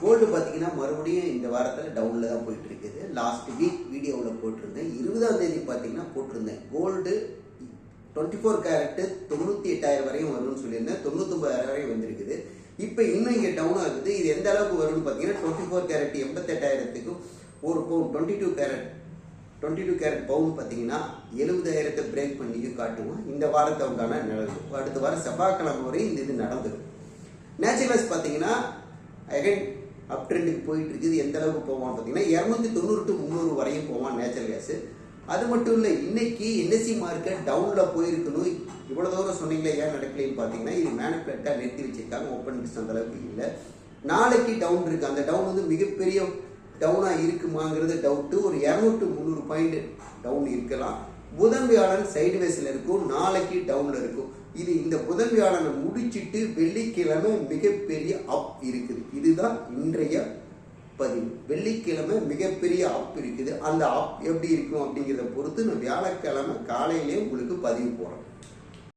Gold பார்த்தீங்கன்னா மறுபடியும் இந்த வாரத்தில் டவுனில் தான் போயிட்டு இருக்குது. லாஸ்ட் வீக் வீடியோவில் போட்டிருந்தேன். 20ஆம் தேதி பார்த்தீங்கன்னா போட்டிருந்தேன். கோல்டு 24 கேரட்டு 98,000 வரையும் வரும்னு சொல்லியிருந்தேன். 99,000 வரையும் வந்திருக்குது. இப்போ இன்னும் இங்கே டவுன் ஆகுது. இது எந்த அளவுக்கு வரும்னு பார்த்தீங்கன்னா 24 கேரட் 88,000த்துக்கும் ஒரு பவுன் 22 கேரட் பவுன் பார்த்தீங்கன்னா 70,000 பிரேக் பண்ணி காட்டுவோம். இந்த வாரத்தை உண்டான நிலவு அடுத்த வாரம் செவ்வாய்க்கிழமை வரை இந்த இது நடந்துடும். நேச்சுரல் கேஸ் பார்த்தீங்கன்னா அகைன் அப் ட்ரெண்டுக்கு போயிட்டு இருக்குது. எந்த அளவுக்கு போவான்னு பார்த்தீங்கன்னா 290 to 300 வரையும் போவான் நேச்சுரல் கேஸ். அது மட்டும் இல்லை, இன்னைக்கு என்எஸ்சி மார்க்கெட் டவுனில் போயிருக்கணும். இவ்வளோ தூரம் சொன்னீங்களே ஏன் நடக்கலைன்னு பார்த்தீங்கன்னா இது மேனுஃபேக்சராக நிறுத்தி வச்சிருக்காங்க. ஓப்பன் டிஸ்ட் அந்த அளவுக்கு இல்லை. நாளைக்கு டவுன் இருக்கு. அந்த டவுன் வந்து மிகப்பெரிய டவுனாக இருக்குமாங்கிறது டவுட்டு. ஒரு 200 to 300 பாயிண்ட் டவுன் இருக்கலாம். புதன் வியாழன் சைடு வேஸில் இருக்கும். நாளைக்கு டவுனில் இருக்கும். இது இந்த புதன் வியாழனை முடிச்சுட்டு வெள்ளிக்கிழமை மிகப்பெரிய அப் இருக்குது. இதுதான் இன்றைய பதிவு. வெள்ளிக்கிழமை மிகப்பெரிய அப் இருக்குது. அந்த அப் எப்படி இருக்கும் அப்படிங்கிறத பொறுத்து நான் வியாழக்கிழமை காலையிலே உங்களுக்கு பதிவு போடுறேன்.